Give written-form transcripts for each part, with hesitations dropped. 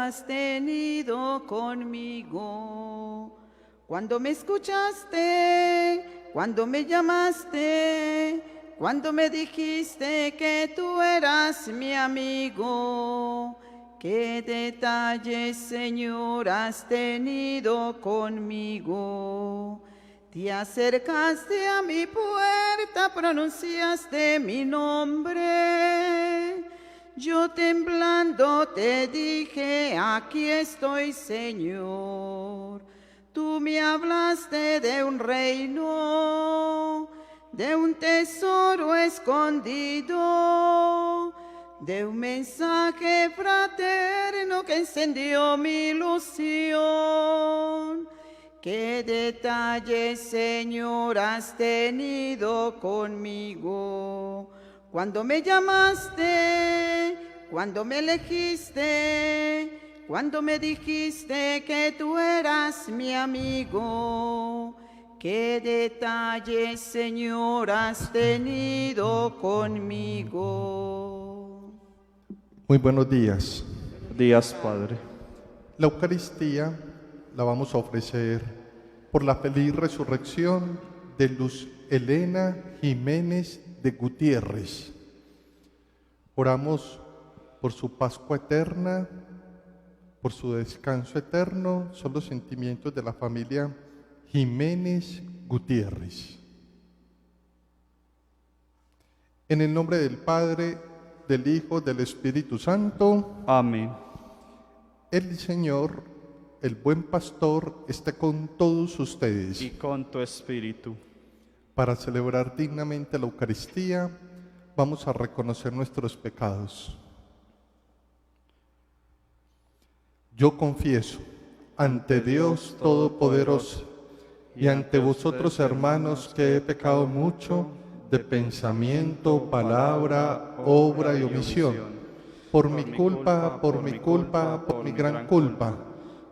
has tenido conmigo. Cuando me escuchaste, cuando me llamaste, cuando me dijiste que tú eras mi amigo. Qué detalles, Señor, has tenido conmigo. Te acercaste a mi puerta, pronunciaste mi nombre. Yo temblando te dije, aquí estoy, Señor. Tú me hablaste de un reino, de un tesoro escondido, de un mensaje fraterno que encendió mi ilusión. Qué detalles, Señor, has tenido conmigo. Cuando me llamaste, cuando me elegiste, cuando me dijiste que tú eras mi amigo. Qué detalles, Señor, has tenido conmigo. Muy buenos días. Días, Padre. La Eucaristía la vamos a ofrecer por la feliz resurrección de Luz Elena Jiménez de Gutiérrez. Oramos por su Pascua eterna, por su descanso eterno. Son los sentimientos de la familia Jiménez Gutiérrez. En el nombre del Padre, del Hijo, del Espíritu Santo. Amén. El Señor, el buen pastor, esté con todos ustedes. Y con tu espíritu. Para celebrar dignamente la Eucaristía, vamos a reconocer nuestros pecados. Yo confieso ante Dios Todopoderoso y ante vosotros, hermanos, que he pecado mucho de pensamiento, palabra, obra y omisión, por mi culpa, por mi gran culpa.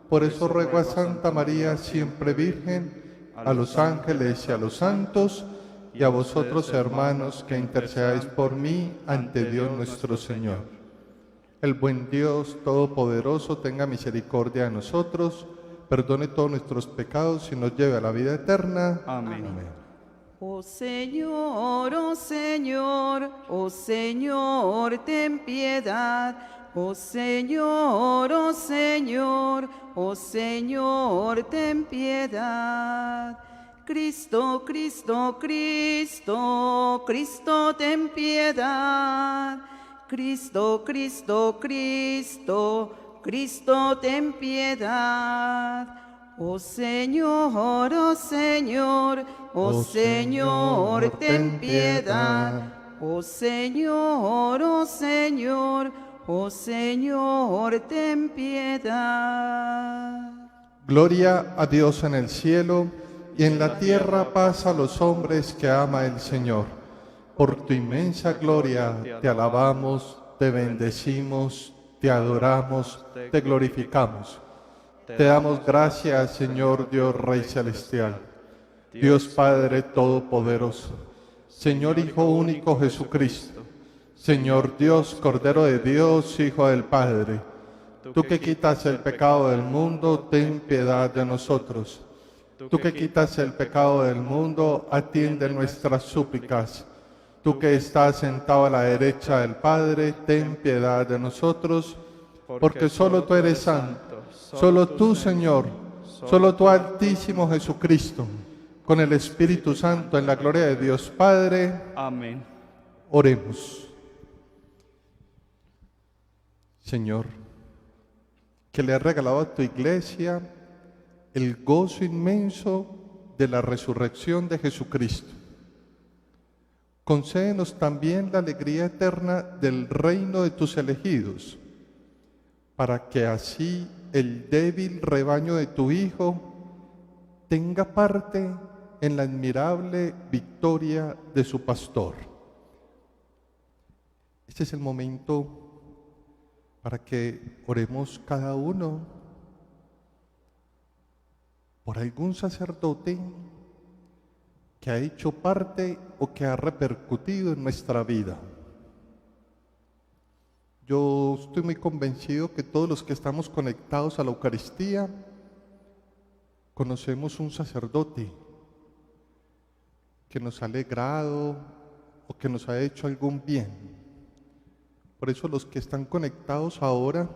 Por eso ruego a Santa María, siempre Virgen, a los ángeles y a los santos, y a vosotros, hermanos, que intercedáis por mí ante Dios nuestro Señor. El buen Dios Todopoderoso tenga misericordia de nosotros, perdone todos nuestros pecados y nos lleve a la vida eterna. Amén. Oh Señor, oh Señor, oh Señor, ten piedad. Oh Señor, oh Señor, oh Señor, ten piedad. Cristo, Cristo, Cristo, Cristo, ten piedad. Cristo, Cristo, Cristo, Cristo, ten piedad. Oh Señor, oh Señor, oh Señor, ten piedad. Oh Señor, oh Señor, oh Señor, ten piedad. Gloria a Dios en el cielo y en la tierra paz a los hombres que ama el Señor. Por tu inmensa gloria te alabamos, te bendecimos, te adoramos, te glorificamos. Te damos gracias, Señor Dios Rey Celestial, Dios Padre Todopoderoso, Señor Hijo único Jesucristo, Señor Dios, Cordero de Dios, Hijo del Padre. Tú que quitas el pecado del mundo, ten piedad de nosotros. Tú que quitas el pecado del mundo, atiende nuestras súplicas. Tú que estás sentado a la derecha del Padre, ten piedad de nosotros, porque solo tú eres santo. Solo tú, Señor, solo tú, Altísimo Jesucristo, con el Espíritu Santo, en la gloria de Dios Padre. Amén. Oremos. Señor, que le has regalado a tu iglesia el gozo inmenso de la resurrección de Jesucristo. Concédenos también la alegría eterna del reino de tus elegidos, para que así el débil rebaño de tu Hijo tenga parte en la admirable victoria de su pastor. Este es el momento para que oremos cada uno por algún sacerdote que ha hecho parte o que ha repercutido en nuestra vida. Yo estoy muy convencido que todos los que estamos conectados a la Eucaristía conocemos un sacerdote que nos ha alegrado o que nos ha hecho algún bien. Por eso los que están conectados ahora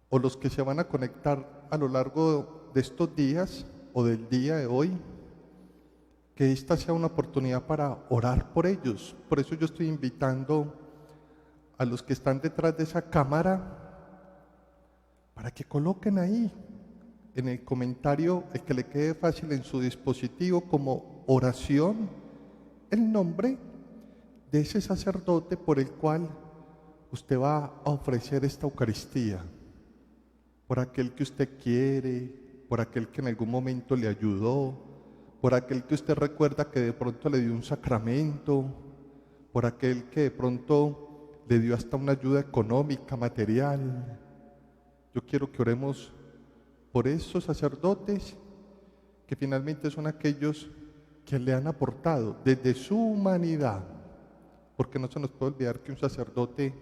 o los que se van a conectar a lo largo de estos días o del día de hoy, que esta sea una oportunidad para orar por ellos. Por eso yo estoy invitando a los que están detrás de esa cámara para que coloquen ahí en el comentario, el que le quede fácil en su dispositivo como oración, el nombre de ese sacerdote por el cual usted va a ofrecer esta Eucaristía, por aquel que usted quiere, por aquel que en algún momento le ayudó, por aquel que usted recuerda que de pronto le dio un sacramento, por aquel que de pronto le dio hasta una ayuda económica, material. Yo quiero que oremos por esos sacerdotes que finalmente son aquellos que le han aportado desde su humanidad, porque no se nos puede olvidar que un sacerdote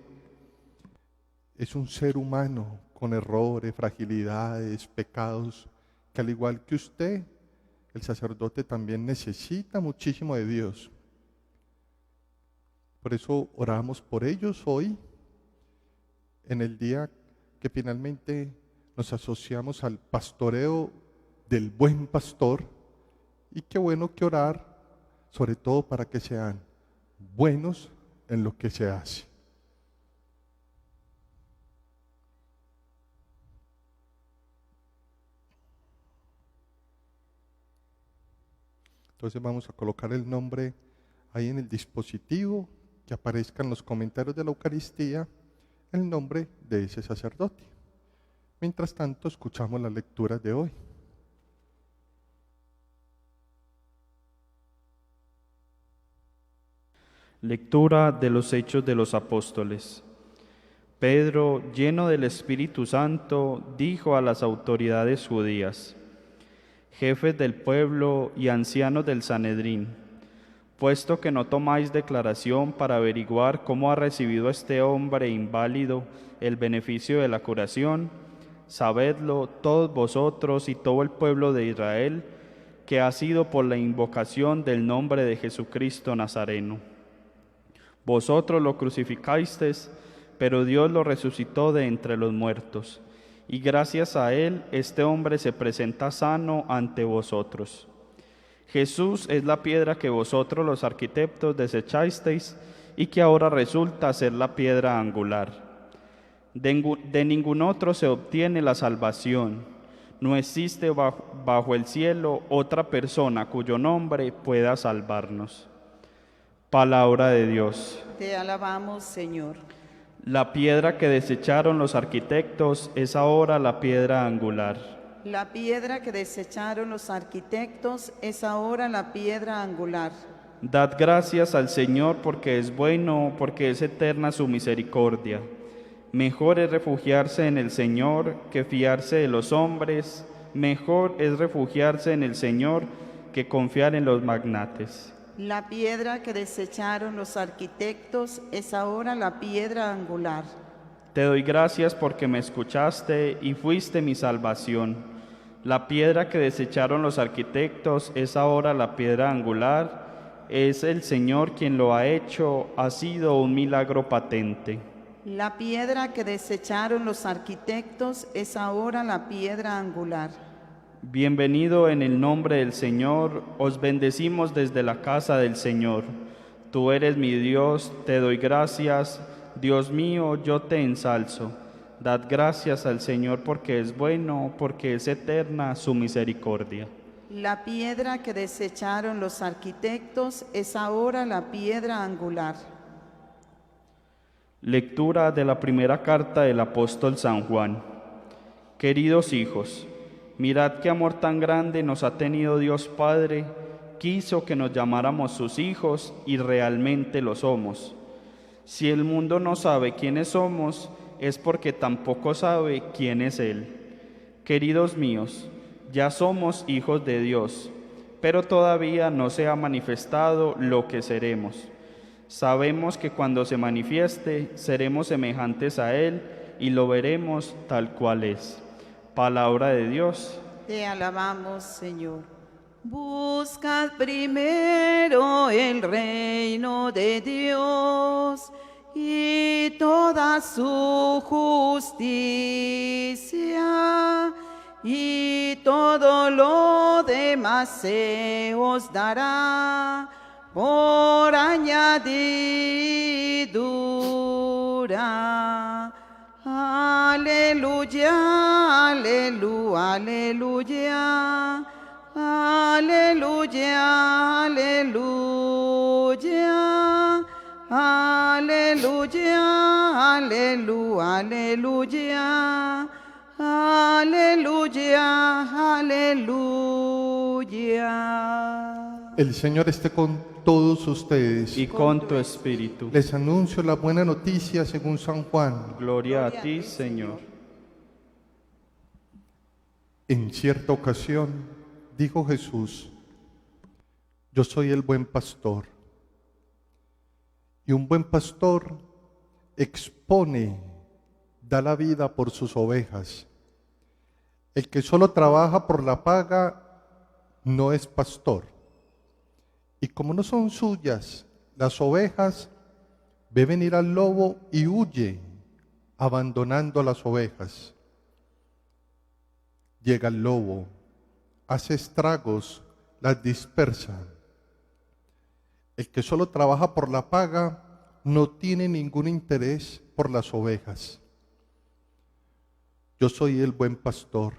es un ser humano con errores, fragilidades, pecados, que al igual que usted, el sacerdote también necesita muchísimo de Dios. Por eso oramos por ellos hoy, en el día que finalmente nos asociamos al pastoreo del buen pastor, y qué bueno que orar, sobre todo para que sean buenos en lo que se hace. Entonces vamos a colocar el nombre ahí en el dispositivo, que aparezca en los comentarios de la Eucaristía el nombre de ese sacerdote. Mientras tanto, escuchamos las lecturas de hoy. Lectura de los Hechos de los Apóstoles. Pedro, lleno del Espíritu Santo, dijo a las autoridades judías, jefes del pueblo y ancianos del Sanedrín, puesto que no tomáis declaración para averiguar cómo ha recibido este hombre inválido el beneficio de la curación, sabedlo todos vosotros y todo el pueblo de Israel, que ha sido por la invocación del nombre de Jesucristo Nazareno. Vosotros lo crucificasteis, pero Dios lo resucitó de entre los muertos, y gracias a él este hombre se presenta sano ante vosotros. Jesús es la piedra que vosotros los arquitectos desechasteis y que ahora resulta ser la piedra angular. De ningún otro se obtiene la salvación. No existe bajo el cielo otra persona cuyo nombre pueda salvarnos. Palabra de Dios. Te alabamos, Señor. La piedra que desecharon los arquitectos es ahora la piedra angular. La piedra que desecharon los arquitectos es ahora la piedra angular. Dad gracias al Señor porque es bueno, porque es eterna su misericordia. Mejor es refugiarse en el Señor que fiarse de los hombres. Mejor es refugiarse en el Señor que confiar en los magnates. La piedra que desecharon los arquitectos es ahora la piedra angular. Te doy gracias porque me escuchaste y fuiste mi salvación. La piedra que desecharon los arquitectos es ahora la piedra angular. Es el Señor quien lo ha hecho, ha sido un milagro patente. La piedra que desecharon los arquitectos es ahora la piedra angular. Bienvenido en el nombre del Señor, os bendecimos desde la casa del Señor. Tú eres mi Dios, te doy gracias, Dios mío, yo te ensalzo. Dad gracias al Señor porque es bueno, porque es eterna su misericordia. La piedra que desecharon los arquitectos es ahora la piedra angular. Lectura de la primera carta del apóstol San Juan. Queridos hijos, mirad qué amor tan grande nos ha tenido Dios Padre, quiso que nos llamáramos sus hijos y realmente lo somos. Si el mundo no sabe quiénes somos, es porque tampoco sabe quién es Él. Queridos míos, ya somos hijos de Dios, pero todavía no se ha manifestado lo que seremos. Sabemos que cuando se manifieste seremos semejantes a Él y lo veremos tal cual es. Palabra de Dios. Te alabamos, Señor. Buscad primero el reino de Dios y toda su justicia, y todo lo demás se os dará por añadidura. Aleluya, aleluya, aleluya. Aleluya, aleluya, aleluya, aleluya, aleluya, aleluya, aleluya. El Señor esté con todos ustedes. Y con tu espíritu. Les anuncio la buena noticia según San Juan. Gloria a ti, Señor. En cierta ocasión dijo Jesús: yo soy el buen pastor, y un buen pastor da la vida por sus ovejas. El que solo trabaja por la paga no es pastor. Y como no son suyas las ovejas, ve venir al lobo y huye, abandonando a las ovejas. Llega el lobo, hace estragos, las dispersa. El que solo trabaja por la paga no tiene ningún interés por las ovejas. Yo soy el buen pastor.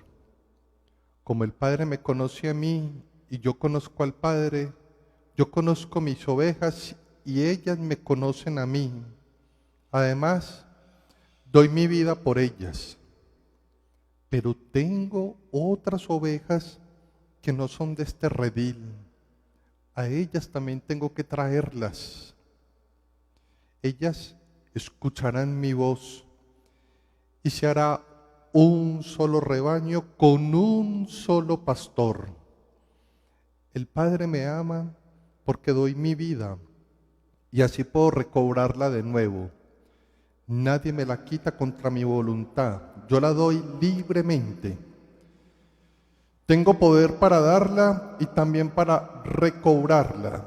Como el Padre me conoce a mí y yo conozco al Padre, yo conozco mis ovejas y ellas me conocen a mí. Además, doy mi vida por ellas. Pero tengo otras ovejas que no son de este redil. A ellas también tengo que traerlas. Ellas escucharán mi voz y se hará un solo rebaño con un solo pastor. El Padre me ama porque doy mi vida y así puedo recobrarla de nuevo. Nadie me la quita contra mi voluntad. Yo la doy libremente. Tengo poder para darla y también para recobrarla.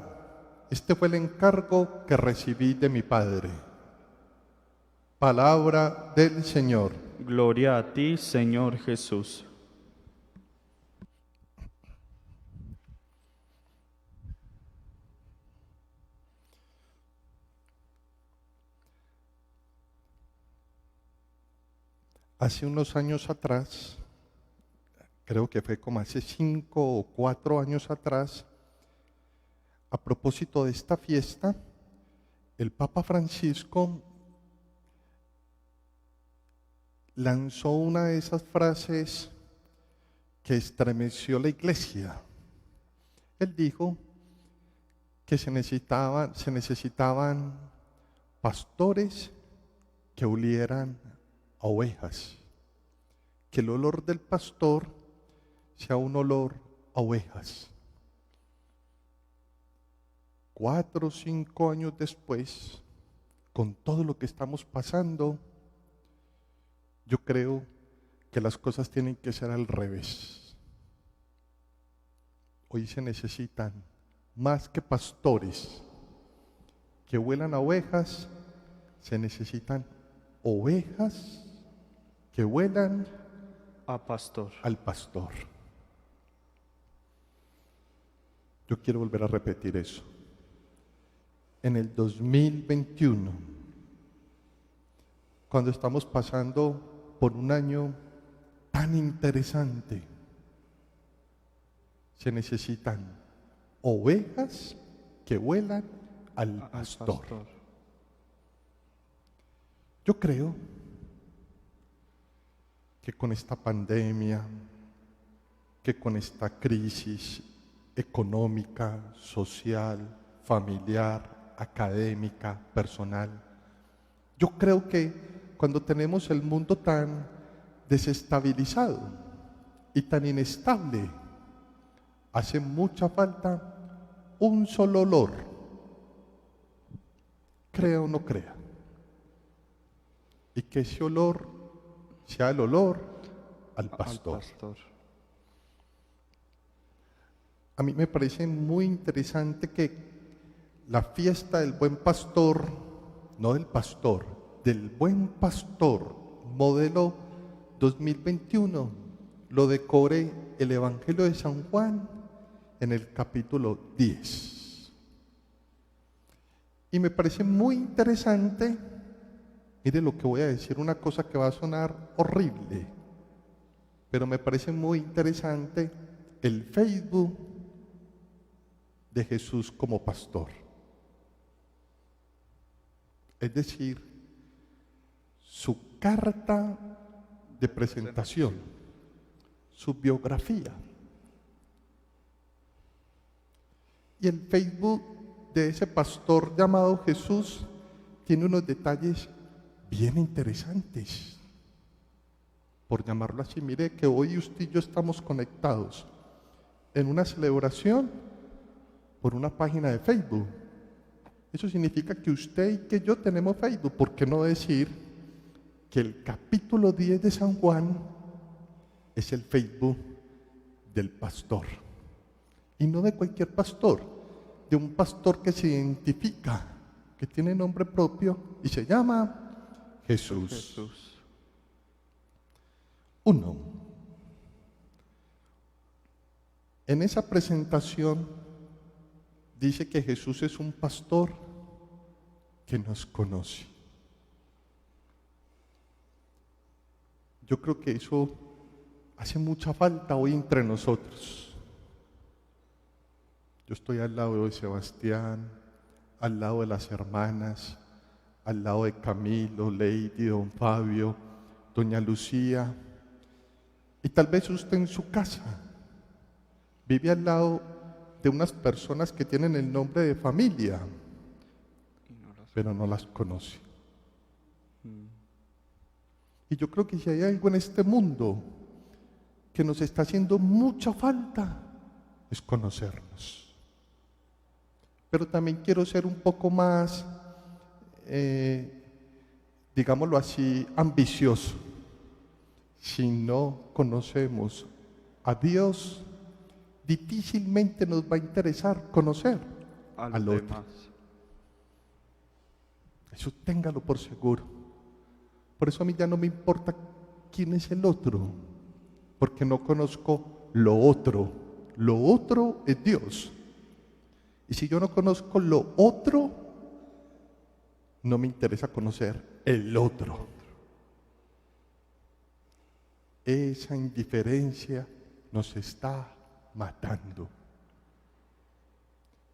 Este fue el encargo que recibí de mi Padre. Palabra del Señor. Gloria a ti, Señor Jesús. Hace unos años atrás, creo que fue como hace 5 o 4 años atrás, a propósito de esta fiesta, el Papa Francisco lanzó una de esas frases que estremeció la iglesia. Él dijo que se necesitaban pastores que olieran a ovejas, que el olor del pastor sea un olor a ovejas. 4 o 5 años después, con todo lo que estamos pasando, yo creo que las cosas tienen que ser al revés. Hoy se necesitan más que pastores que huelan a ovejas, se necesitan ovejas que huelan A pastor. al pastor. Yo quiero volver a repetir eso. En el 2021, cuando estamos pasando por un año tan interesante, se necesitan ovejas que huelan al pastor. Yo creo que con esta pandemia, que con esta crisis económica, social, familiar, académica, personal, yo creo que cuando tenemos el mundo tan desestabilizado y tan inestable, hace mucha falta un solo olor crea o no crea. Y que ese olor sea el olor al pastor. A mí me parece muy interesante que la fiesta del buen pastor, no del pastor, del buen pastor, modelo 2021, lo decore el Evangelio de San Juan en el capítulo 10. Y me parece muy interesante, mire lo que voy a decir, una cosa que va a sonar horrible, pero me parece muy interesante el Facebook de Jesús como pastor. Es decir, su carta de presentación, su biografía. Y el Facebook de ese pastor llamado Jesús tiene unos detalles bien interesantes, por llamarlo así. Mire que hoy usted y yo estamos conectados en una celebración por una página de Facebook. Eso significa que usted y que yo tenemos Facebook. ¿Por qué no decir que el capítulo 10 de San Juan es el Facebook del pastor? Y no de cualquier pastor, de un pastor que se identifica, que tiene nombre propio y se llama Jesús. 1. En esa presentación dice que Jesús es un pastor que nos conoce. Yo creo que eso hace mucha falta hoy entre nosotros. Yo estoy al lado de Sebastián, al lado de las hermanas, al lado de Camilo, Lady, don Fabio, doña Lucía. Y tal vez usted en su casa vive al lado de unas personas que tienen el nombre de familia, pero no las conoce. Y yo creo que si hay algo en este mundo que nos está haciendo mucha falta, es conocernos. Pero también quiero ser un poco más, digámoslo así, ambicioso. Si no conocemos a Dios, difícilmente nos va a interesar conocer al otro. Eso téngalo por seguro. Por eso a mí ya no me importa quién es el otro, porque no conozco lo otro. Lo otro es Dios. Y si yo no conozco lo otro, no me interesa conocer el otro. Esa indiferencia nos está matando.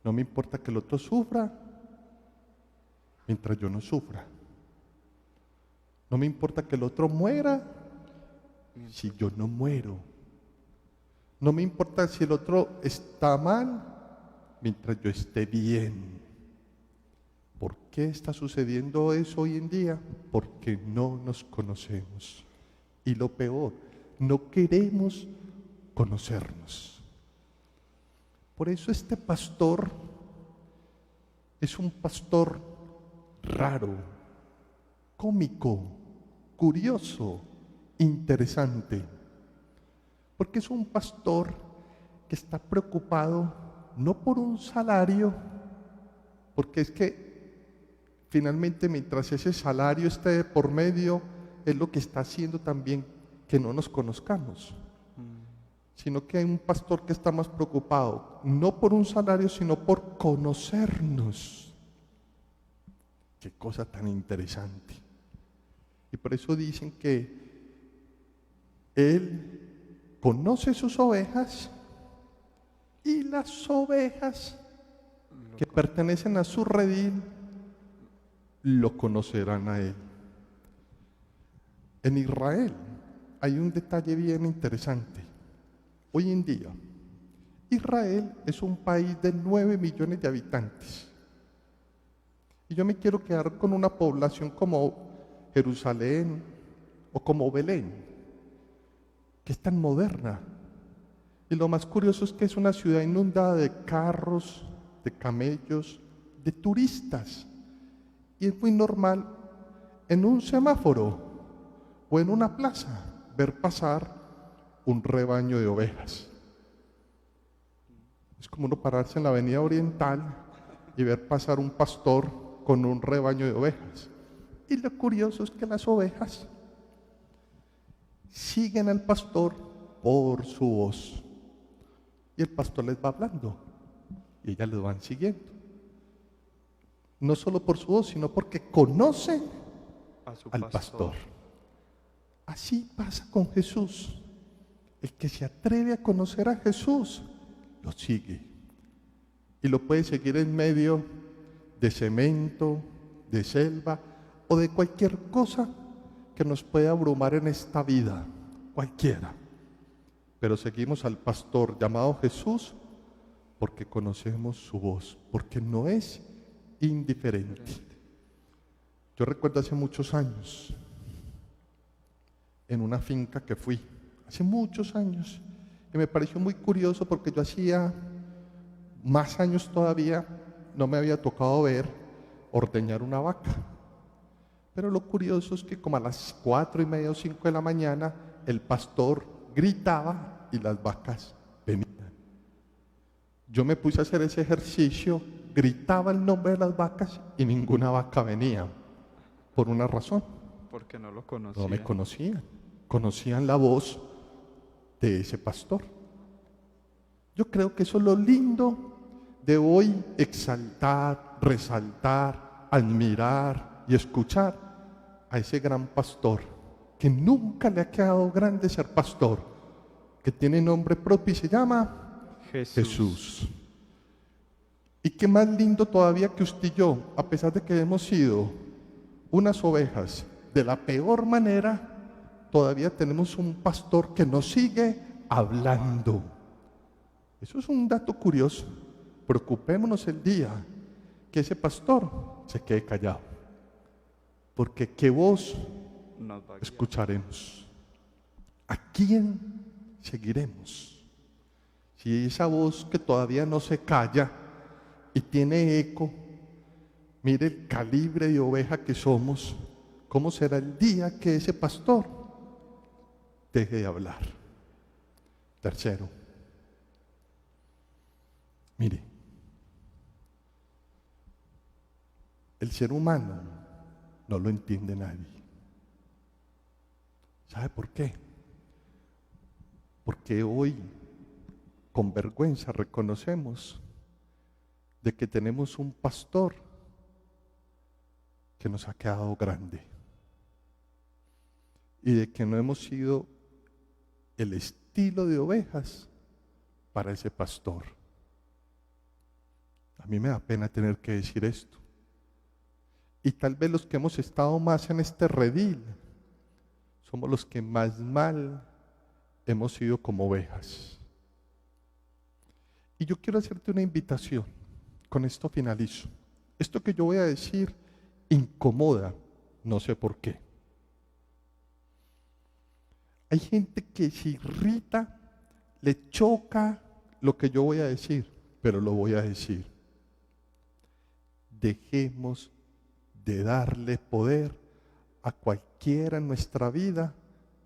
No me importa que el otro sufra mientras yo no sufra. No me importa que el otro muera si yo no muero. No me importa si el otro está mal mientras yo esté bien. ¿Por qué está sucediendo eso hoy en día? Porque no nos conocemos. Y lo peor, no queremos conocernos. Por eso este pastor es un pastor raro, cómico, curioso, interesante. Porque es un pastor que está preocupado no por un salario, porque es que finalmente mientras ese salario esté de por medio, es lo que está haciendo también que no nos conozcamos. Sino que hay un pastor que está más preocupado, no por un salario, sino por conocernos. Qué cosa tan interesante. Y por eso dicen que Él conoce sus ovejas y las ovejas que pertenecen a su redil lo conocerán a Él. En Israel hay un detalle bien interesante. Hoy en día, Israel es un país de 9 millones de habitantes. Y yo me quiero quedar con una población como Jerusalén o como Belén, que es tan moderna. Y lo más curioso es que es una ciudad inundada de carros, de camellos, de turistas. Y es muy normal en un semáforo o en una plaza ver pasar un rebaño de ovejas. Es como uno pararse en la avenida Oriental y ver pasar un pastor con un rebaño de ovejas. Y lo curioso es que las ovejas siguen al pastor por su voz. Y el pastor les va hablando y ellas les van siguiendo. No solo por su voz, sino porque conocen al pastor. Así pasa con Jesús. El que se atreve a conocer a Jesús, lo sigue. Y lo puede seguir en medio de cemento, de selva o de cualquier cosa que nos pueda abrumar en esta vida, cualquiera. Pero seguimos al pastor llamado Jesús porque conocemos su voz, porque no es indiferente. Yo recuerdo hace muchos años, en una finca que fui, hace muchos años, y me pareció muy curioso porque yo hacía más años todavía, no me había tocado ver ordeñar una vaca. Pero lo curioso es que como a las 4:30 o 5 de la mañana, el pastor gritaba y las vacas venían. Yo me puse a hacer ese ejercicio, gritaba el nombre de las vacas y ninguna vaca venía. Por una razón. Porque no lo conocían. No me conocían. Conocían la voz de ese pastor. Yo creo que eso es lo lindo de hoy exaltar, resaltar, admirar y escuchar a ese gran pastor que nunca le ha quedado grande ser pastor, que tiene nombre propio y se llama Jesús. Y qué más lindo todavía que usted y yo, a pesar de que hemos sido unas ovejas de la peor manera, todavía tenemos un pastor que nos sigue hablando. Eso es un dato curioso. Preocupémonos el día que ese pastor se quede callado, porque qué voz escucharemos, a quién seguiremos. Si esa voz que todavía no se calla y tiene eco, mire el calibre de oveja que somos, ¿cómo será el día que ese pastor deje de hablar? Tercero, mire, el ser humano no lo entiende nadie. ¿Sabe por qué? Porque hoy, con vergüenza, reconocemos de que tenemos un pastor que nos ha quedado grande y de que no hemos sido el estilo de ovejas para ese pastor. A mí me da pena tener que decir esto. Y tal vez los que hemos estado más en este redil somos los que más mal hemos sido como ovejas. Y yo quiero hacerte una invitación. Con esto finalizo. Esto que yo voy a decir incomoda, no sé por qué. Hay gente que se irrita, le choca lo que yo voy a decir, pero lo voy a decir. Dejemos de darle poder a cualquiera en nuestra vida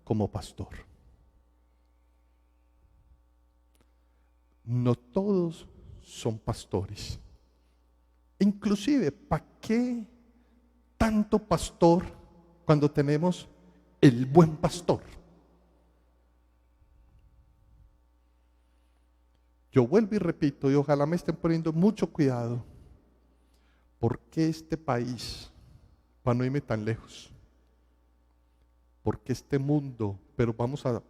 como pastor. No todos son pastores. Inclusive, ¿para qué tanto pastor cuando tenemos el buen pastor? Yo vuelvo y repito, y ojalá me estén poniendo mucho cuidado, porque este país, para no irme tan lejos, porque este mundo, pero vamos a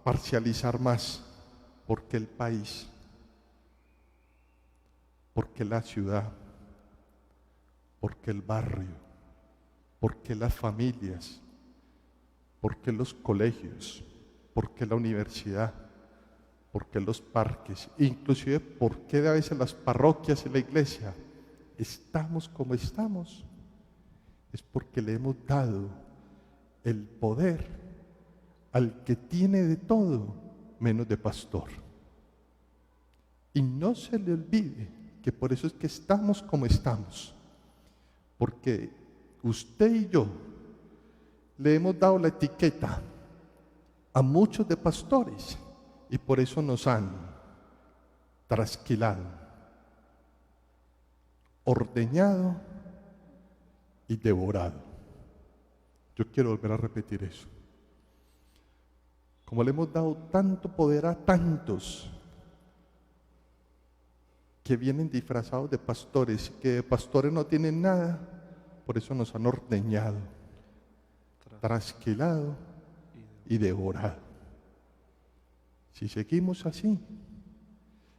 parcializar más, porque el país, porque la ciudad, porque el barrio, porque las familias, porque los colegios, porque la universidad, porque los parques, inclusive porque a veces las parroquias y la iglesia estamos como estamos, es porque le hemos dado el poder al que tiene de todo menos de pastor. Y no se le olvide que por eso es que estamos como estamos, Porque usted y yo le hemos dado la etiqueta a muchos de pastores y por eso nos han trasquilado, ordeñado y devorado. Yo quiero volver a repetir eso. Como le hemos dado tanto poder a tantos que vienen disfrazados de pastores, que de pastores no tienen nada, por eso nos han ordeñado, trasquilado y devorado. Si seguimos así,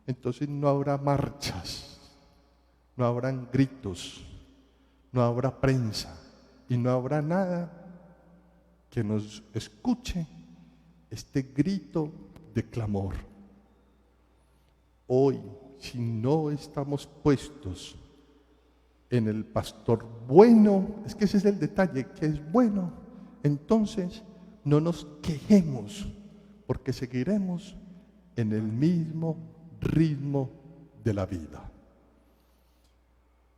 entonces no habrá marchas, no habrán gritos, no habrá prensa y no habrá nada que nos escuche este grito de clamor. Hoy, si no estamos puestos en el pastor bueno, es que ese es el detalle, que es bueno, entonces no nos quejemos, porque seguiremos en el mismo ritmo de la vida.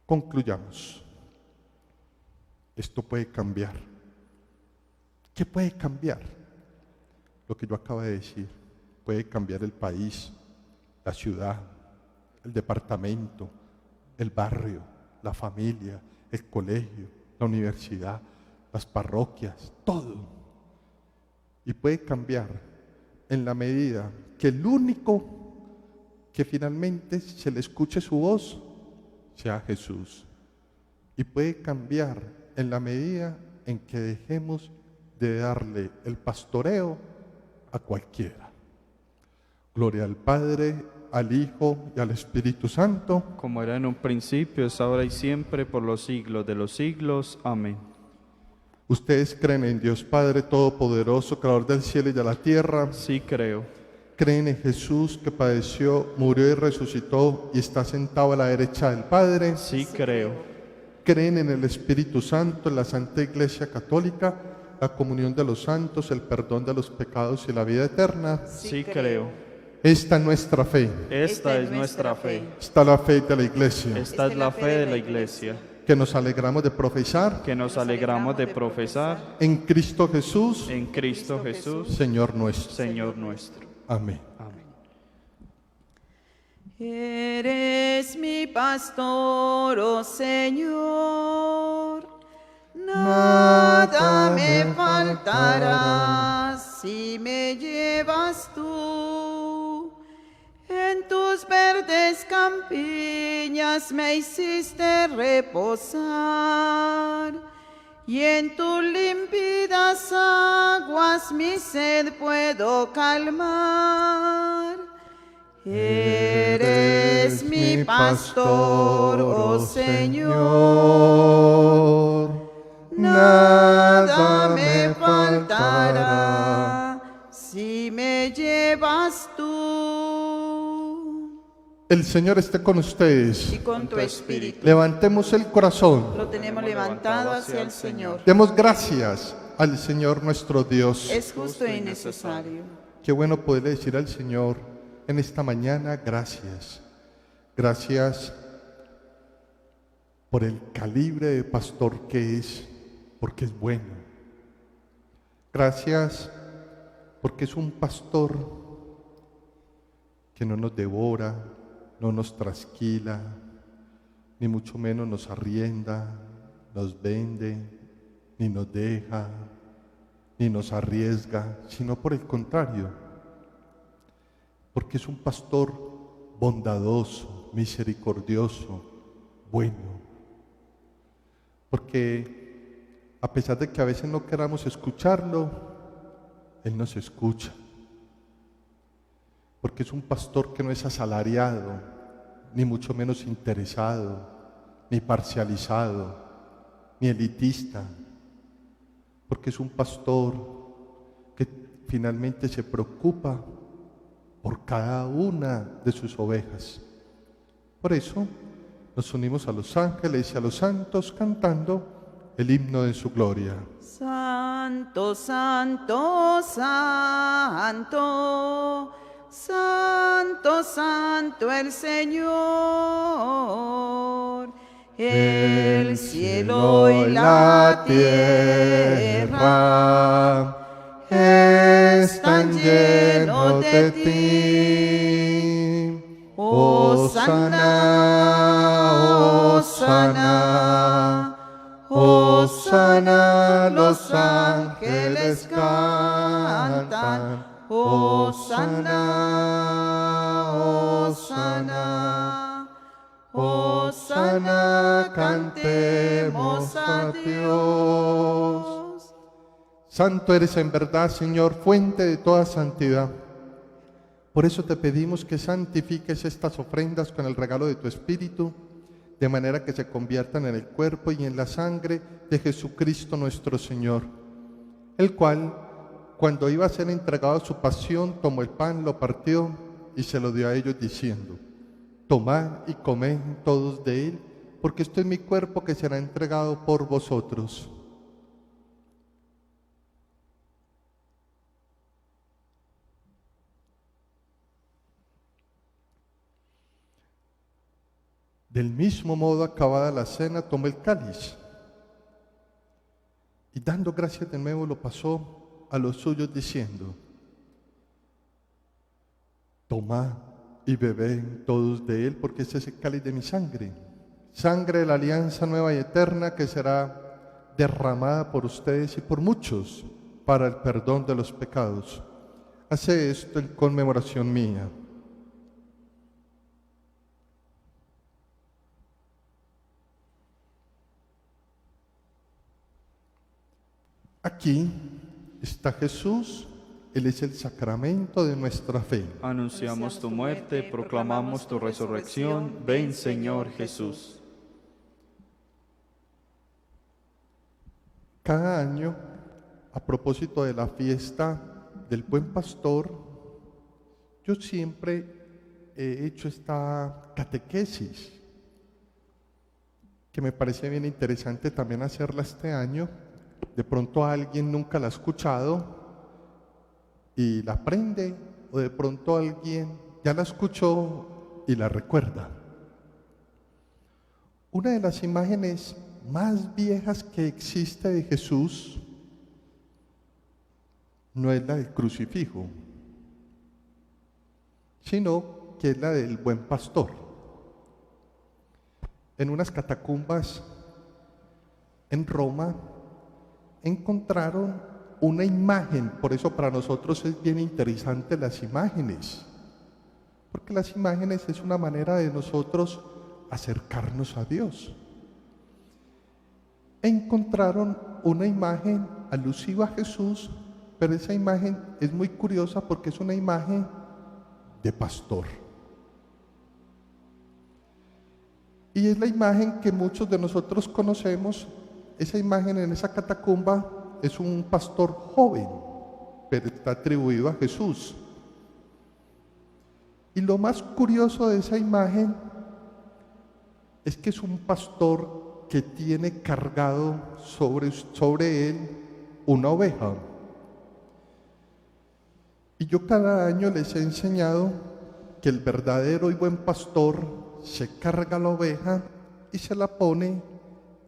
Concluyamos. Esto puede cambiar. ¿Qué puede cambiar? Lo que yo acabo de decir. Puede cambiar el país, la ciudad, el departamento, el barrio, la familia, el colegio, la universidad, las parroquias, todo. Y puede cambiar en la medida que el único que finalmente se le escuche su voz sea Jesús. Y puede cambiar en la medida en que dejemos de darle el pastoreo a cualquiera. Gloria al Padre, al Hijo y al Espíritu Santo. Como era en un principio, es ahora y siempre, por los siglos de los siglos. Amén. ¿Ustedes creen en Dios Padre Todopoderoso, Creador del cielo y de la tierra? Sí creo. ¿Creen en Jesús que padeció, murió y resucitó y está sentado a la derecha del Padre? Sí creo. ¿Creen en el Espíritu Santo, en la Santa Iglesia Católica, la comunión de los santos, el perdón de los pecados y la vida eterna? Sí creo. Esta es nuestra fe. Esta es nuestra fe. Esta es la fe de la Iglesia, Esta es la fe de la Iglesia, que nos alegramos de profesar que nos alegramos de profesar en Cristo Jesús, en Cristo Jesús, Señor nuestro. Señor nuestro. Amén. Amén. Eres mi pastor, oh Señor, nada me faltará si me llevas tú. En tus verdes campiñas me hiciste reposar, y en tus límpidas aguas mi sed puedo calmar. Eres mi pastor, oh Señor, nada me faltará si me llevas tú. El Señor esté con ustedes. Y con tu espíritu. Levantemos el corazón. Lo tenemos levantado hacia el Señor. Demos gracias al Señor nuestro Dios. Es justo y necesario. Qué bueno poder decir al Señor en esta mañana, gracias. Gracias por el calibre de pastor que es, porque es bueno. Gracias porque es un pastor que no nos devora, no nos trasquila, ni mucho menos nos arrienda, nos vende, ni nos deja, ni nos arriesga, sino por el contrario, porque es un pastor bondadoso, misericordioso, bueno. Porque a pesar de que a veces no queramos escucharlo, Él nos escucha. Porque es un pastor que no es asalariado, ni mucho menos interesado, ni parcializado, ni elitista. Porque es un pastor que finalmente se preocupa por cada una de sus ovejas. Por eso nos unimos a los ángeles y a los santos cantando el himno de su gloria. Santo, santo, santo, santo, santo el Señor. el cielo y la tierra están llenos de ti. Hosana, Hosana, Hosana, los ángeles cantan. Hosana, Hosana, Hosana, cantemos a Dios. Santo eres en verdad, Señor, fuente de toda santidad. Por eso te pedimos que santifiques estas ofrendas con el regalo de tu Espíritu, de manera que se conviertan en el cuerpo y en la sangre de Jesucristo nuestro Señor, el cual, cuando iba a ser entregado a su pasión, tomó el pan, lo partió y se lo dio a ellos diciendo: tomad y comed todos de él, porque esto es mi cuerpo que será entregado por vosotros. Del mismo modo, acabada la cena, tomó el cáliz y dando gracias de nuevo lo pasó a los suyos diciendo: tomad y bebed todos de él, porque este es el cáliz de mi sangre, sangre de la alianza nueva y eterna, que será derramada por ustedes y por muchos para el perdón de los pecados. Hace esto en conmemoración mía. Aquí está Jesús, Él es el sacramento de nuestra fe. Anunciamos tu muerte, proclamamos tu resurrección. Ven, Señor Jesús. Cada año, a propósito de la fiesta del Buen Pastor, yo siempre he hecho esta catequesis, que me parece bien interesante también hacerla este año. De pronto alguien nunca la ha escuchado y la aprende, o de pronto alguien ya la escuchó y la recuerda. Una de las imágenes más viejas que existe de Jesús no es la del crucifijo, sino que es la del Buen Pastor. En unas catacumbas en Roma encontraron una imagen. Por eso para nosotros es bien interesante las imágenes, porque las imágenes es una manera de nosotros acercarnos a Dios. Encontraron una imagen alusiva a Jesús, pero esa imagen es muy curiosa porque es una imagen de pastor. Y es la imagen que muchos de nosotros conocemos. Esa imagen en esa catacumba es un pastor joven, pero está atribuido a Jesús. Y lo más curioso de esa imagen es que es un pastor que tiene cargado sobre él una oveja. Y yo cada año les he enseñado que el verdadero y buen pastor se carga la oveja y se la pone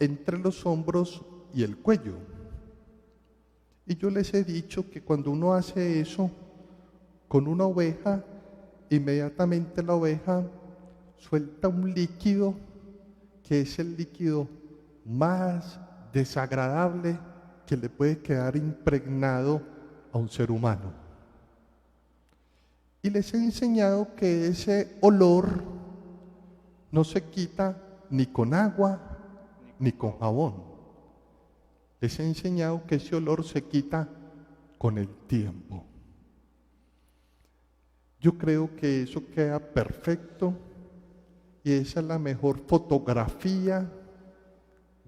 entre los hombros y el cuello. Y yo les he dicho que cuando uno hace eso con una oveja, inmediatamente la oveja suelta un líquido que es el líquido más desagradable que le puede quedar impregnado a un ser humano. Y les he enseñado que ese olor no se quita ni con agua ni con jabón. Les he enseñado que ese olor se quita con el tiempo. Yo creo que eso queda perfecto y esa es la mejor fotografía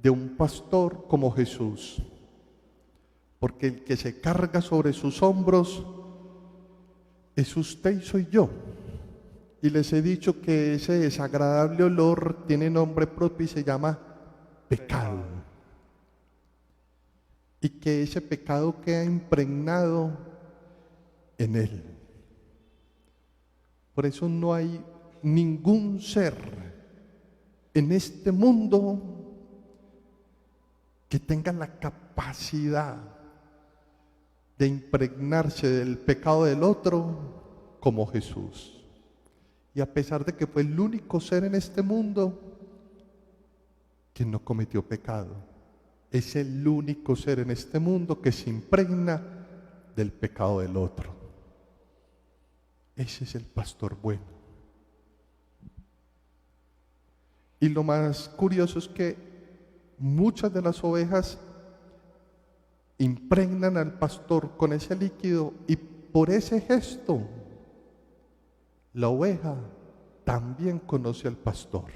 de un pastor como Jesús. Porque el que se carga sobre sus hombros es usted y soy yo. Y les he dicho que ese desagradable olor tiene nombre propio y se llama pecado. Y que ese pecado queda impregnado en él. Por eso no hay ningún ser en este mundo que tengan la capacidad de impregnarse del pecado del otro como Jesús. Y a pesar de que fue el único ser en este mundo que no cometió pecado, es el único ser en este mundo que se impregna del pecado del otro. Ese es el pastor bueno. Y lo más curioso es que muchas de las ovejas impregnan al pastor con ese líquido y por ese gesto la oveja también conoce al pastor.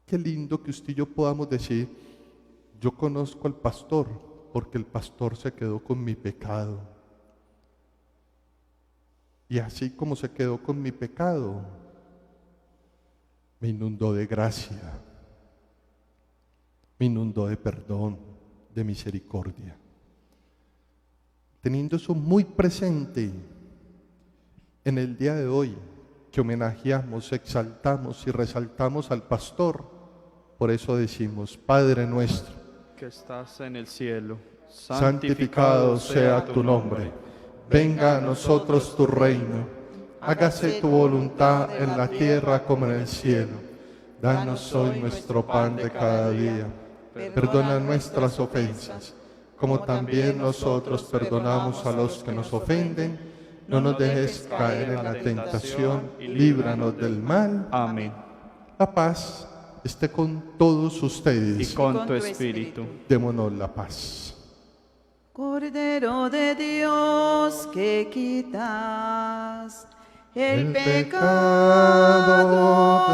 Qué lindo que usted y yo podamos decir: yo conozco al pastor porque el pastor se quedó con mi pecado. Y así como se quedó con mi pecado, me inundó de gracia, me inundó de perdón, de misericordia. Teniendo eso muy presente en el día de hoy, que homenajeamos, exaltamos y resaltamos al pastor, por eso decimos: Padre nuestro, que estás en el cielo, santificado sea tu nombre. Venga a nosotros tu reino. Hágase tu voluntad en la tierra como en el cielo. Danos hoy nuestro pan de cada día. Perdona nuestras ofensas, como también nosotros perdonamos a los que nos ofenden. No nos dejes caer en la tentación, líbranos del mal. Amén. La paz esté con todos ustedes. Y con tu espíritu. Démonos la paz. Cordero de Dios, que quitas el pecado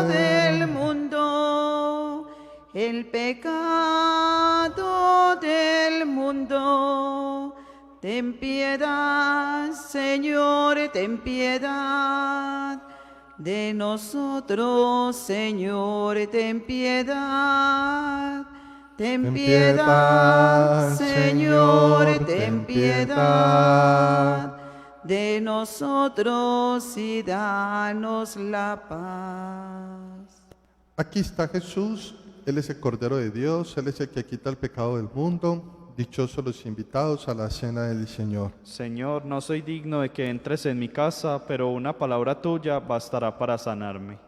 pecado del mundo, el pecado del mundo. Ten piedad, Señor, ten piedad de nosotros, Señor, ten piedad. Ten piedad, Señor, ten piedad de nosotros y danos la paz. Aquí está Jesús, Él es el Cordero de Dios, Él es el que quita el pecado del mundo. Dichosos los invitados a la cena del Señor. Señor, no soy digno de que entres en mi casa, pero una palabra tuya bastará para sanarme.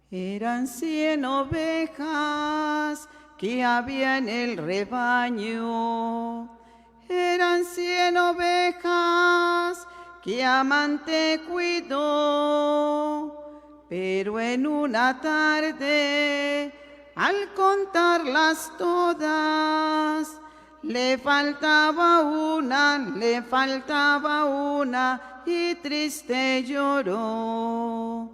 Eran 100 ovejas que había en el rebaño. Eran 100 ovejas que amante cuidó. Pero en una tarde, al contarlas todas, le faltaba una y triste lloró.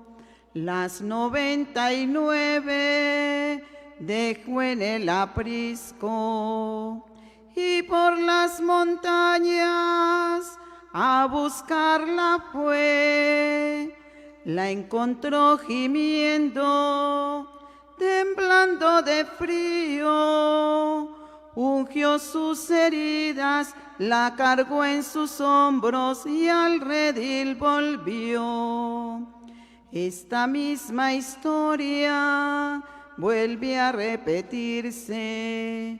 Las 99 dejó en el aprisco y por las montañas a buscarla fue. La encontró gimiendo, temblando de frío. Ungió sus heridas, la cargó en sus hombros y al redil volvió. Esta misma historia vuelve a repetirse.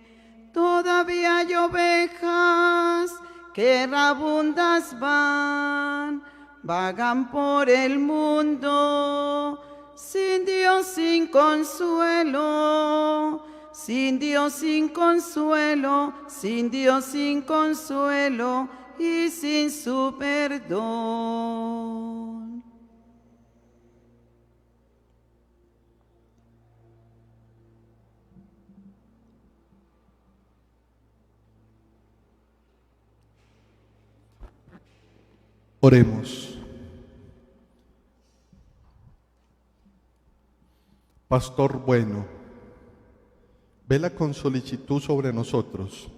Todavía hay ovejas que errabundas vagan por el mundo, sin Dios, sin consuelo, sin Dios, sin consuelo, sin Dios, sin consuelo y sin su perdón. Oremos. Pastor bueno, vela con solicitud sobre nosotros.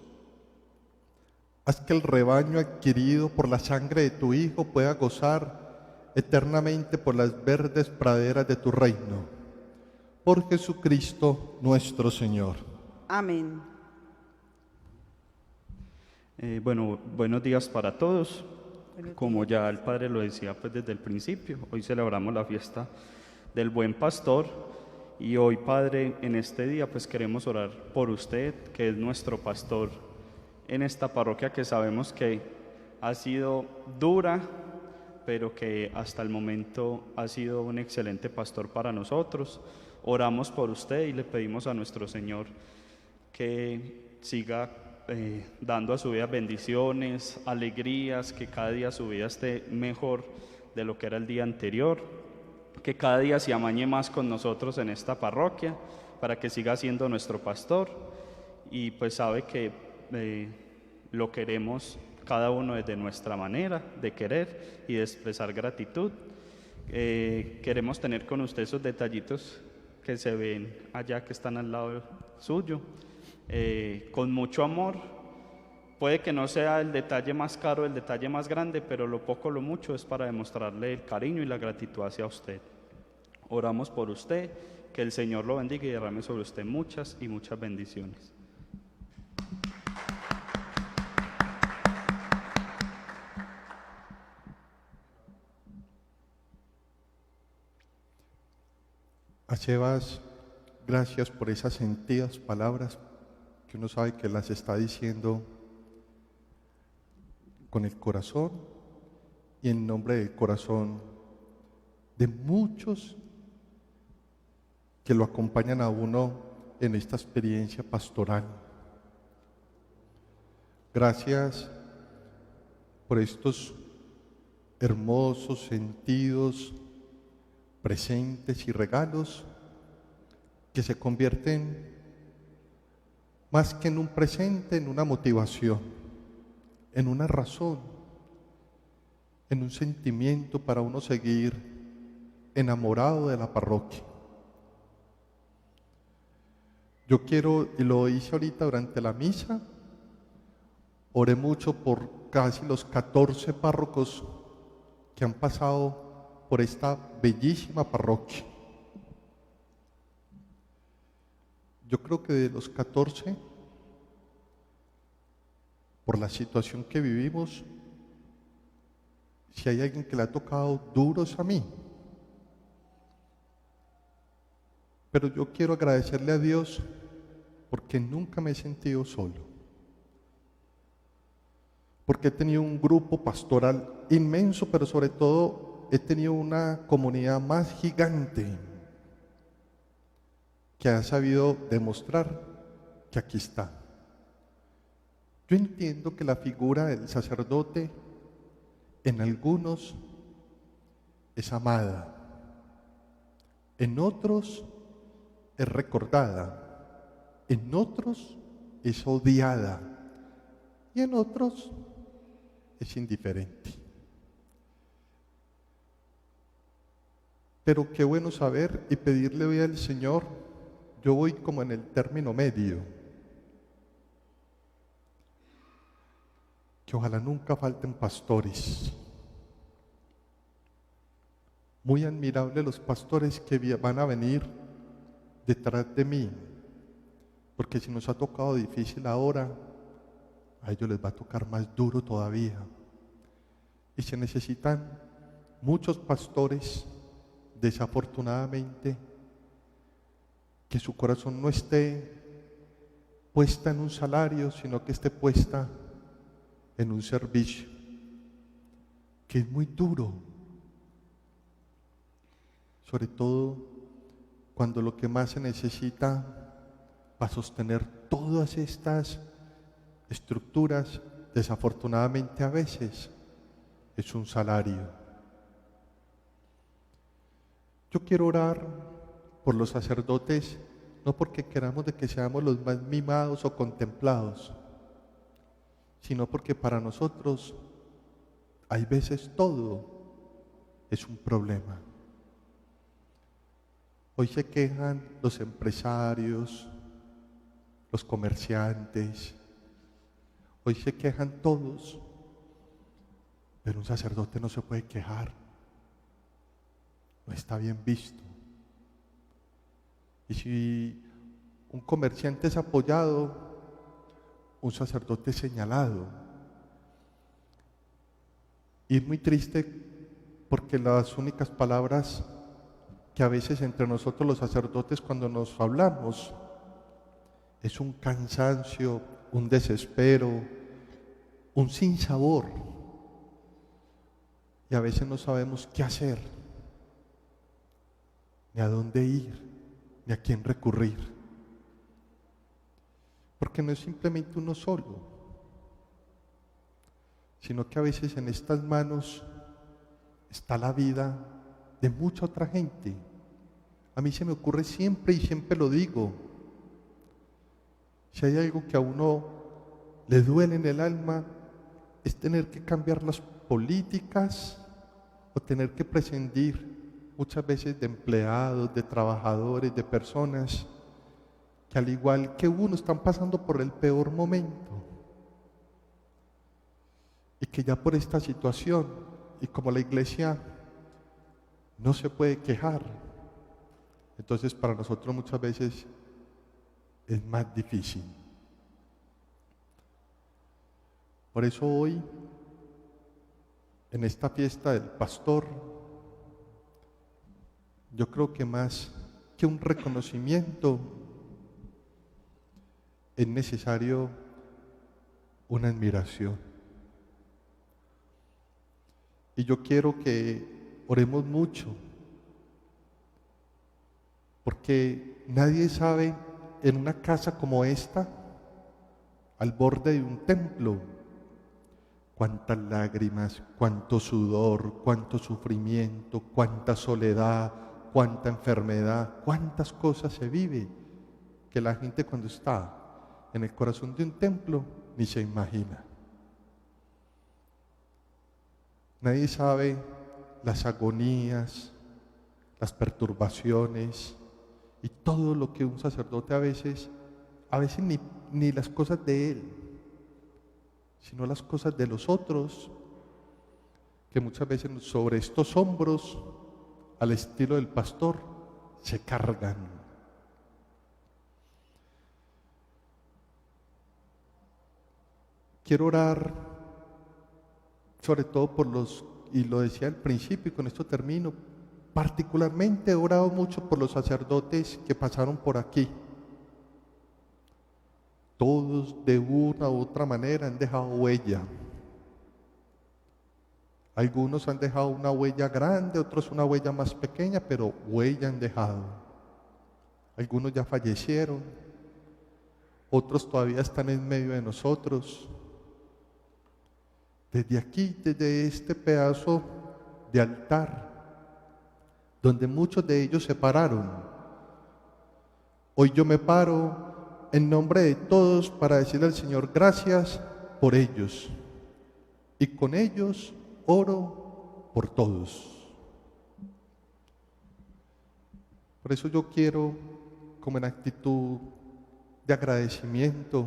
Haz que el rebaño adquirido por la sangre de tu Hijo pueda gozar eternamente por las verdes praderas de tu reino. Por Jesucristo nuestro Señor. Amén. Buenos días para todos. Como ya el Padre lo decía pues desde el principio, hoy celebramos la fiesta del Buen Pastor y hoy, Padre, en este día pues queremos orar por usted, que es nuestro pastor en esta parroquia que sabemos que ha sido dura, pero que hasta el momento ha sido un excelente pastor para nosotros. Oramos por usted y le pedimos a nuestro Señor que siga dando a su vida bendiciones, alegrías, que cada día su vida esté mejor de lo que era el día anterior, que cada día se amañe más con nosotros en esta parroquia, para que siga siendo nuestro pastor, y pues sabe que lo queremos cada uno desde nuestra manera de querer y de expresar gratitud. Queremos tener con usted esos detallitos que se ven allá, que están al lado suyo, con mucho amor. Puede que no sea el detalle más caro, el detalle más grande, pero lo poco, lo mucho es para demostrarle el cariño y la gratitud hacia usted. Oramos por usted, que el Señor lo bendiga y derrame sobre usted muchas y muchas bendiciones. A Sebas, gracias por esas sentidas palabras que uno sabe que las está diciendo con el corazón y en nombre del corazón de muchos que lo acompañan a uno en esta experiencia pastoral. Gracias por estos hermosos sentidos, presentes y regalos que se convierten más que en un presente, en una motivación, en una razón, en un sentimiento para uno seguir enamorado de la parroquia. Yo quiero, y lo hice ahorita durante la misa, oré mucho por casi los 14 párrocos que han pasado por esta bellísima parroquia. Yo creo que de los 14, por la situación que vivimos, si hay alguien que le ha tocado duro es a mí. Pero yo quiero agradecerle a Dios porque nunca me he sentido solo. Porque he tenido un grupo pastoral inmenso, pero sobre todo he tenido una comunidad más gigante que ha sabido demostrar que aquí está. Yo entiendo que la figura del sacerdote en algunos es amada, en otros es recordada, en otros es odiada y en otros es indiferente. Pero qué bueno saber y pedirle hoy al Señor, yo voy como en el término medio, que ojalá nunca falten pastores. Muy admirable los pastores que van a venir detrás de mí, porque si nos ha tocado difícil ahora, a ellos les va a tocar más duro todavía. Y se necesitan muchos pastores, desafortunadamente, que su corazón no esté puesta en un salario, sino que esté puesta en un servicio, que es muy duro, sobre todo cuando lo que más se necesita para sostener todas estas estructuras, desafortunadamente a veces, es un salario. Yo quiero orar por los sacerdotes, no porque queramos de que seamos los más mimados o contemplados, sino porque para nosotros hay veces todo es un problema. Hoy se quejan los empresarios, los comerciantes, hoy se quejan todos, pero un sacerdote no se puede quejar, no está bien visto. Y si un comerciante es apoyado, un sacerdote es señalado. Y es muy triste porque las únicas palabras que a veces entre nosotros los sacerdotes cuando nos hablamos es un cansancio, un desespero, un sinsabor. Y a veces no sabemos qué hacer, ni a dónde ir, ni a quién recurrir. Porque no es simplemente uno solo, sino que a veces en estas manos está la vida de mucha otra gente. A mí se me ocurre siempre y siempre lo digo, si hay algo que a uno le duele en el alma es tener que cambiar las políticas o tener que prescindir muchas veces de empleados, de trabajadores, de personas que al igual que uno están pasando por el peor momento y que ya por esta situación y como la iglesia no se puede quejar, entonces para nosotros muchas veces es más difícil. Por eso hoy, en esta fiesta del pastor, yo creo que más que un reconocimiento, es necesario una admiración. Y yo quiero que oremos mucho, porque nadie sabe en una casa como esta, al borde de un templo, cuántas lágrimas, cuánto sudor, cuánto sufrimiento, cuánta soledad, cuánta enfermedad, cuántas cosas se vive, que la gente cuando está en el corazón de un templo ni se imagina. Nadie sabe las agonías, las perturbaciones y todo lo que un sacerdote a veces ni las cosas de él, sino las cosas de los otros, que muchas veces sobre estos hombros, al estilo del pastor, se cargan. Quiero orar sobre todo por los, y lo decía al principio y con esto termino, particularmente he orado mucho por los sacerdotes que pasaron por aquí. Todos de una u otra manera han dejado huella. Algunos han dejado una huella grande, otros una huella más pequeña, pero huella han dejado. Algunos ya fallecieron, otros todavía están en medio de nosotros. Desde aquí, desde este pedazo de altar, donde muchos de ellos se pararon, hoy yo me paro en nombre de todos para decirle al Señor gracias por ellos. Y con ellos oro por todos. Por eso yo quiero, como en actitud de agradecimiento,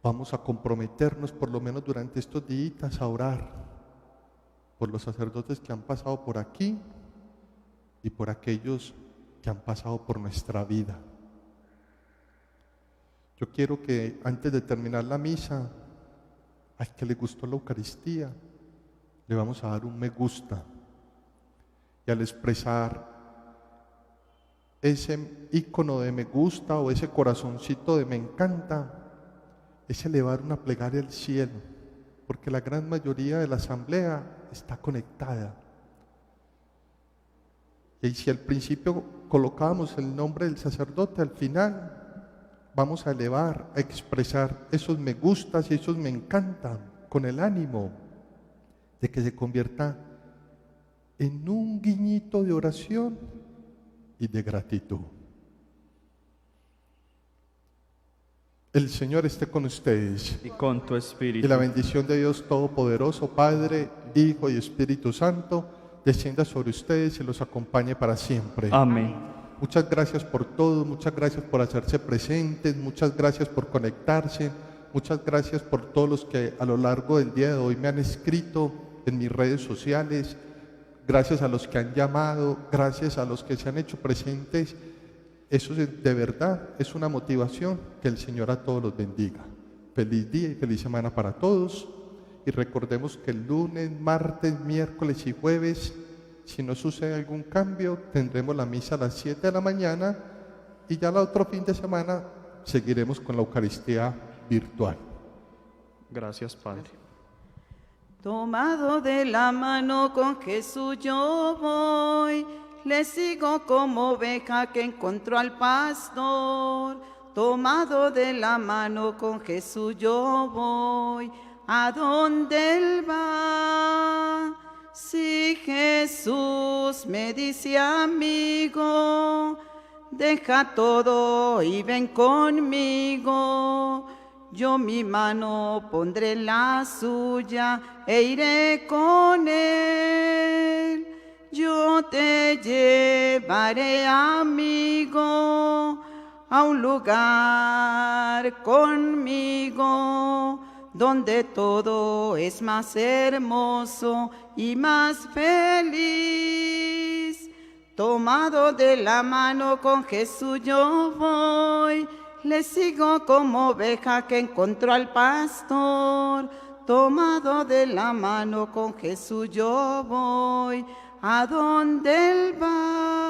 vamos a comprometernos por lo menos durante estos días a orar por los sacerdotes que han pasado por aquí y por aquellos que han pasado por nuestra vida. Yo quiero que antes de terminar la misa, al que le gustó la Eucaristía, le vamos a dar un me gusta. Y al expresar ese icono de me gusta o ese corazoncito de me encanta, es elevar una plegaria al cielo, porque la gran mayoría de la asamblea está conectada. Y si al principio colocábamos el nombre del sacerdote, al final vamos a elevar, a expresar esos me gustas y esos me encantan, con el ánimo de que se convierta en un guiñito de oración y de gratitud. El Señor esté con ustedes. Y con tu espíritu. Y la bendición de Dios Todopoderoso, Padre, Hijo y Espíritu Santo, descienda sobre ustedes y los acompañe para siempre. Amén. Muchas gracias por todo, muchas gracias por hacerse presentes, muchas gracias por conectarse, muchas gracias por todos los que a lo largo del día de hoy me han escrito en mis redes sociales, gracias a los que han llamado, gracias a los que se han hecho presentes. Eso de verdad es una motivación. Que el Señor a todos los bendiga. Feliz día y feliz semana para todos. Y recordemos que el lunes, martes, miércoles y jueves, si no sucede algún cambio, tendremos la misa a las 7 de la mañana y ya el otro fin de semana seguiremos con la Eucaristía virtual. Gracias, Padre. Tomado de la mano con Jesús yo voy, le sigo como oveja que encontró al pastor. Tomado de la mano con Jesús yo voy, a donde Él va. Si Jesús me dice amigo, deja todo y ven conmigo. Yo mi mano pondré en la suya e iré con Él. Yo te llevaré, amigo, a un lugar conmigo, donde todo es más hermoso y más feliz. Tomado de la mano con Jesús yo voy, le sigo como oveja que encontró al pastor. Tomado de la mano con Jesús yo voy, a donde Él va.